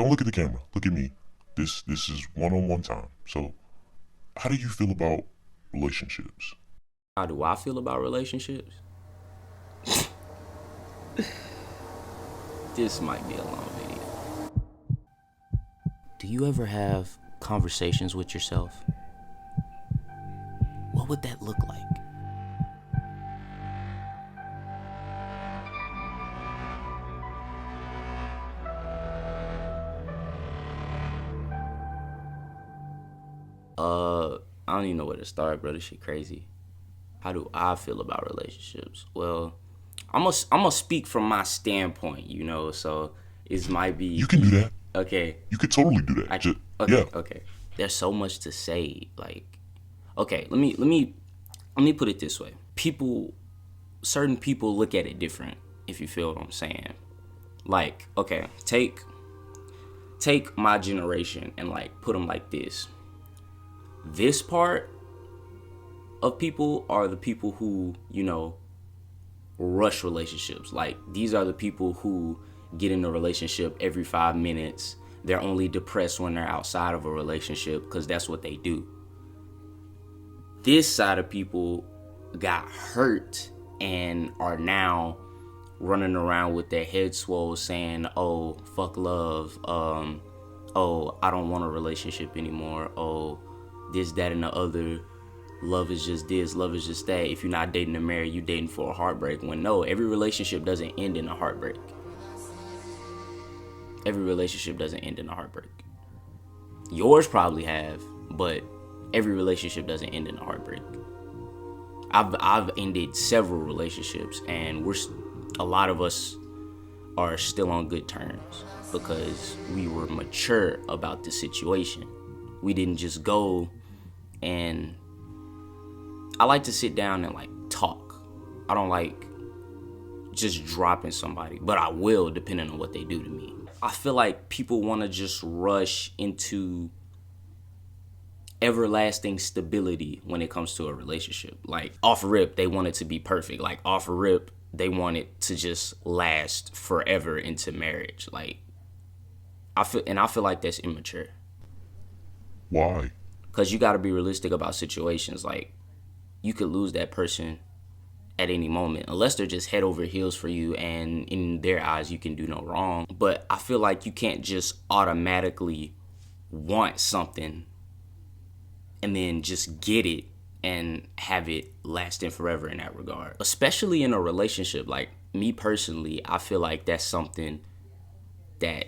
don't look at the camera. Look at me. This is one-on-one time. So, how do you feel about relationships? How do I feel about relationships? This might be a long video. Do you ever have conversations with yourself? What would that look like? I don't even know where to start, bro. This shit crazy. How do I feel about relationships? Well, I'm gonna speak from my standpoint, you know. So it might You be can do that. okay. You could totally do that. Okay, Yeah. okay. There's so much to say. Like, okay, let me put it this way. Certain people look at it different. If you feel what I'm saying. Like, okay, take my generation and like put them like this. This part of people are the people who, you know, rush relationships. Like, these are the people who get in a relationship every 5 minutes. They're only depressed when they're outside of a relationship because that's what they do. This side of people got hurt and are now running around with their head swole saying, oh, fuck love. Oh, I don't want a relationship anymore. Oh, this, that, and the other. Love is just this, love is just that. If you're not dating to marry, you dating for a heartbreak. When no, every relationship doesn't end in a heartbreak. Every relationship doesn't end in a heartbreak. Yours probably have, but every relationship doesn't end in a heartbreak. I've ended several relationships, and a lot of us are still on good terms because we were mature about the situation. We didn't just go and I like to sit down and like talk. I don't like just dropping somebody, but I will depending on what they do to me. I feel like people want to just rush into everlasting stability when it comes to a relationship. Like, off rip, they want it to be perfect. Like, off rip, they want it to just last forever into marriage. Like, I feel like that's immature. Why? Because you got to be realistic about situations. Like, you could lose that person at any moment unless they're just head over heels for you, and in their eyes you can do no wrong. But I feel like you can't just automatically want something and then just get it and have it lasting forever in that regard, especially in a relationship. Like, me personally, I feel like that's something that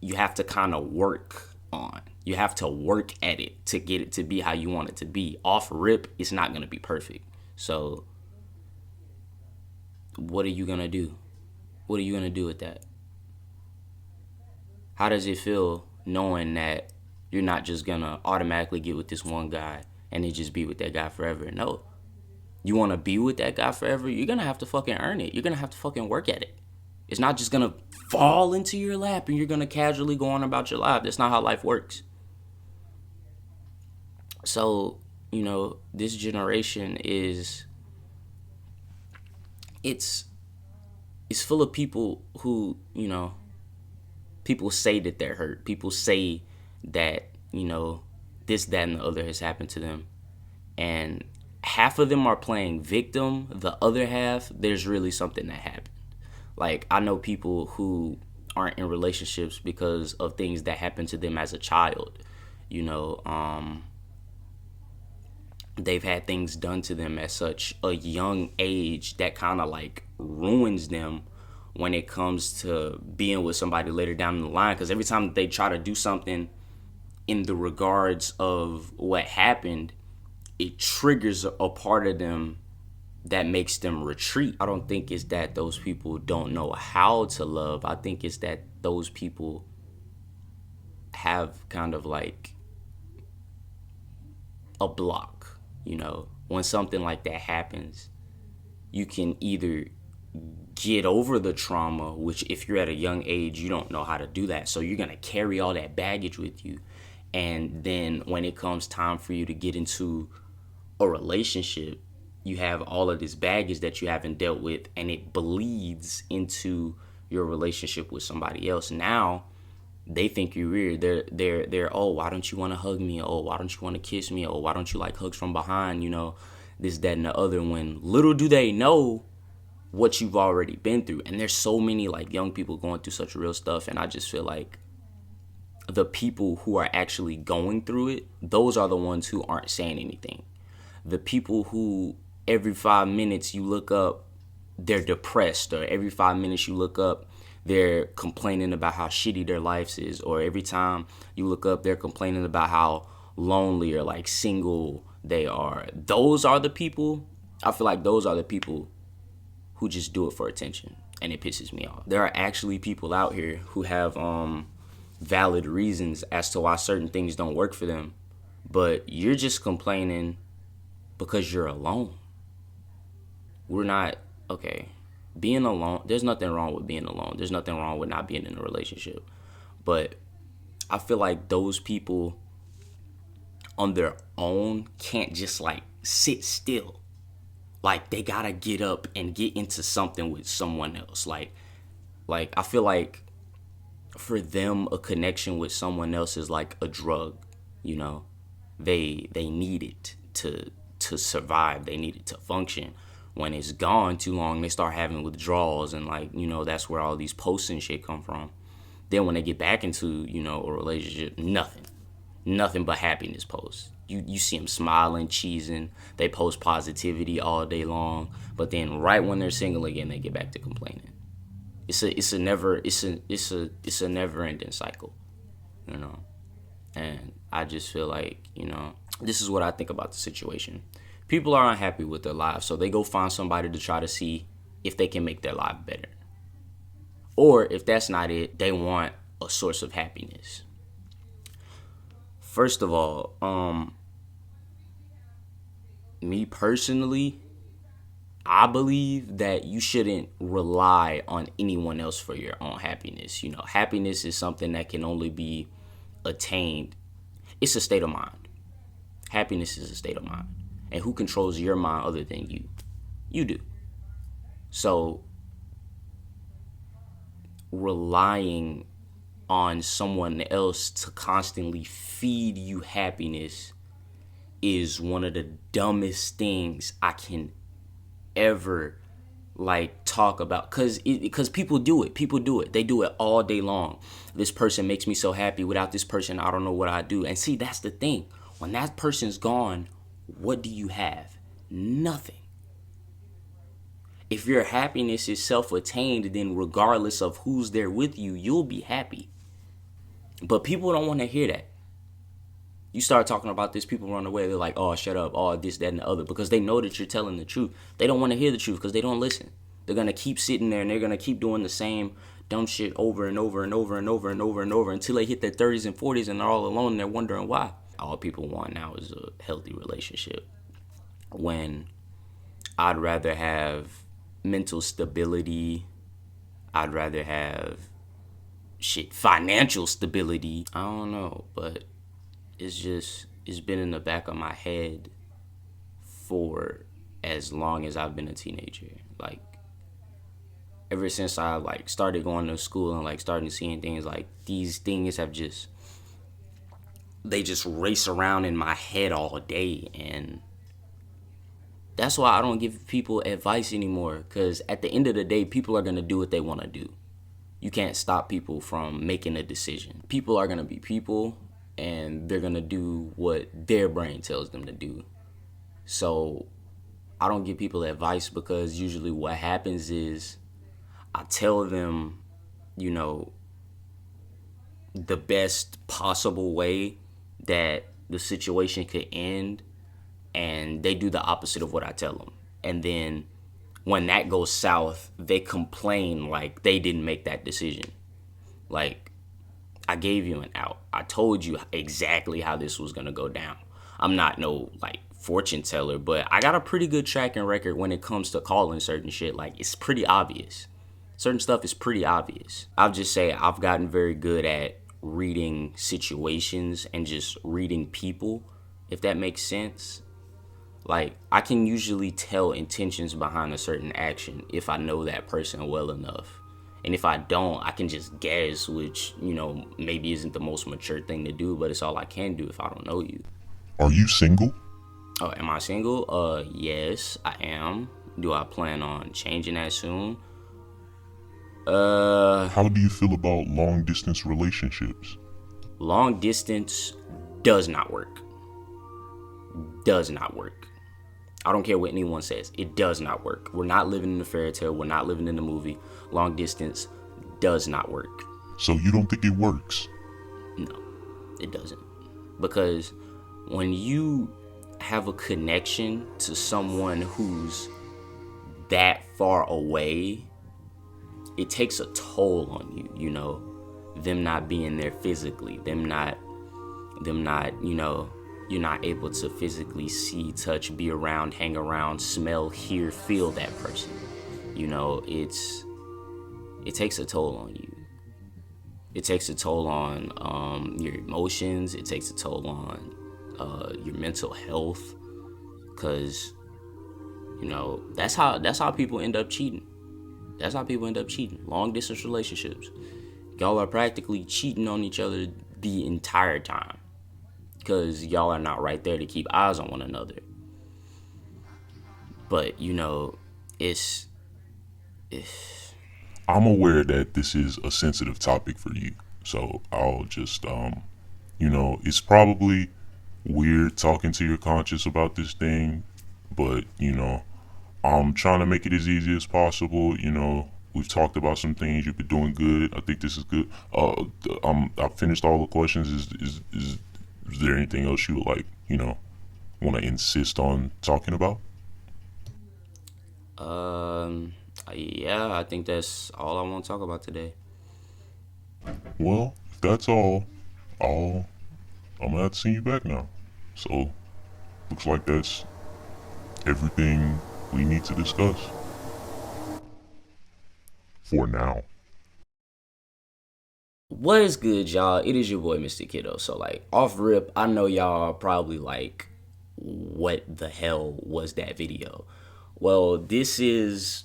you have to kind of work on. You have to work at it to get it to be how you want it to be. Off rip, it's not going to be perfect. So what are you going to do? What are you going to do with that? How does it feel knowing that you're not just going to automatically get with this one guy and then just be with that guy forever? No. You want to be with that guy forever? You're going to have to fucking earn it. You're going to have to fucking work at it. It's not just going to fall into your lap and you're going to casually go on about your life. That's not how life works. So, you know, this generation it's full of people who, you know, people say that they're hurt. People say that, you know, this, that, and the other has happened to them. And half of them are playing victim. The other half, there's really something that happened. Like, I know people who aren't in relationships because of things that happened to them as a child. You know, they've had things done to them at such a young age that kind of like ruins them when it comes to being with somebody later down the line. Because every time they try to do something in the regards of what happened, it triggers a part of them that makes them retreat. I don't think it's that those people don't know how to love. I think it's that those people have kind of like a block. You know, when something like that happens, you can either get over the trauma, which if you're at a young age, you don't know how to do that. So you're going to carry all that baggage with you. And then when it comes time for you to get into a relationship, you have all of this baggage that you haven't dealt with, and it bleeds into your relationship with somebody else. Now They think you're weird. They're oh, why don't you want to hug me? Oh, why don't you want to kiss me? Oh, why don't you like hugs from behind? This, that, and the other. When little do they know what you've already been through. And there's so many like young people going through such real stuff, and I just feel like the people who are actually going through it, those are the ones who aren't saying anything. The people who every 5 minutes you look up, they're depressed, or every 5 minutes you look up, they're complaining about how shitty their life is, or every time you look up, they're complaining about how lonely or like single they are. Those are the people, I feel like those are the people who just do it for attention, and it pisses me off. There are actually people out here who have valid reasons as to why certain things don't work for them, but you're just complaining because you're alone. We're not, okay, being alone, there's nothing wrong with being alone. There's nothing wrong with not being in a relationship. But I feel like those people on their own can't just like sit still. Like they gotta get up and get into something with someone else. Like I feel like for them, a connection with someone else is like a drug. They need it to survive. They need it to function. When it's gone too long, they start having withdrawals, and like that's where all these posts and shit come from. Then when they get back into a relationship, nothing but happiness posts. You see them smiling, cheesing. They post positivity all day long, but then right when they're single again, they get back to complaining. It's a never ending cycle, And I just feel like this is what I think about the situation. People are unhappy with their lives, so they go find somebody to try to see if they can make their life better. Or if that's not it, they want a source of happiness. First of all, me personally, I believe that you shouldn't rely on anyone else for your own happiness. Happiness is something that can only be attained. It's a state of mind. Happiness is a state of mind. And who controls your mind other than you? You do. So relying on someone else to constantly feed you happiness is one of the dumbest things I can ever talk about, because people do it. They do it all day long. This person makes me so happy. Without this person, I don't know what I'd do. And see, that's the thing. When that person's gone, what do you have? Nothing. If your happiness is self-attained, then regardless of who's there with you, you'll be happy. But people don't want to hear that. You start talking about this, people run away. They're like, oh, shut up, oh, this, that, and the other, because they know that you're telling the truth. They don't want to hear the truth because they don't listen. They're going to keep sitting there and they're going to keep doing the same dumb shit over and over and over and over and over and over until they hit their 30s and 40s and they're all alone and they're wondering why. All people want now is a healthy relationship. When I'd rather have mental stability, I'd rather have financial stability. I don't know, but it's been in the back of my head for as long as I've been a teenager. Like, ever since I started going to school and starting seeing things, these things have they just race around in my head all day. And that's why I don't give people advice anymore, because at the end of the day, people are going to do what they want to do. You can't stop people from making a decision. People are going to be people, and they're going to do what their brain tells them to do. So I don't give people advice, because usually what happens is I tell them, the best possible way that the situation could end, and they do the opposite of what I tell them. And then when that goes south, they complain like they didn't make that decision. I gave you an out. I told you exactly how this was going to go down. I'm not no fortune teller, but I got a pretty good tracking record when it comes to calling certain shit. It's pretty obvious. Certain stuff is pretty obvious. I'll just say I've gotten very good at reading situations and just reading people, if that makes sense. I can usually tell intentions behind a certain action if I know that person well enough. And if I don't, I can just guess, which, maybe isn't the most mature thing to do, but it's all I can do if I don't know you. Are you single? Oh, am I single? Yes, I am. Do I plan on changing that soon? How do you feel about long distance relationships? Long distance does not work. Does not work. I don't care what anyone says. It does not work. We're not living in a fairy tale. We're not living in a movie. Long distance does not work. So you don't think it works? No, it doesn't. Because when you have a connection to someone who's that far away, it takes a toll on you, them not being there physically, them not, you're not able to physically see, touch, be around, hang around, smell, hear, feel that person. It takes a toll on you. It takes a toll on your emotions. It takes a toll on your mental health, because that's how people end up cheating. That's how people end up cheating. Long distance relationships. Y'all are practically cheating on each other the entire time, because y'all are not right there to keep eyes on one another. But it's I'm aware that this is a sensitive topic for you, so I'll just it's probably weird talking to your conscience about this thing, but I'm trying to make it as easy as possible. We've talked about some things. You've been doing good. I think this is good. I've finished all the questions. Is there anything else you would like, want to insist on talking about? Yeah, I think that's all I want to talk about today. Well, if that's all, I'm gonna have to see you back now. So, looks like that's everything we need to discuss. For now. What is good, y'all? It is your boy, Mr. Kiddo. So, off rip, I know y'all are probably like, what the hell was that video? Well, this is...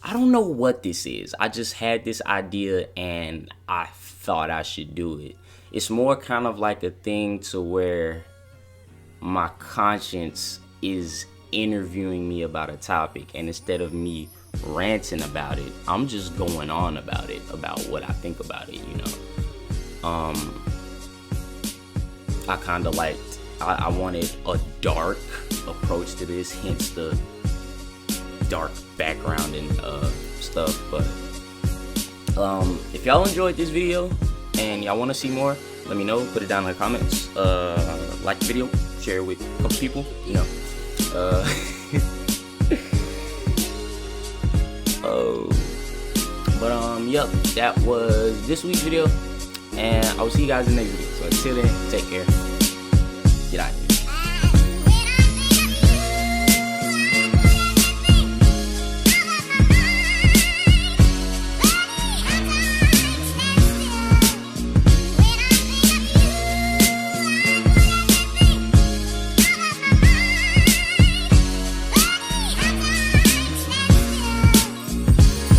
I don't know what this is. I just had this idea and I thought I should do it. It's more kind of like a thing to where my conscience is interviewing me about a topic, and instead of me ranting about it, I'm just going on about it, about what I think about it, I kind of I wanted a dark approach to this, hence the dark background and stuff. But if y'all enjoyed this video and y'all want to see more, let me know. Put it down in the comments. Like the video, share it with a couple people, Yep, that was this week's video, and I will see you guys in the next video. So until then, take care. Get out.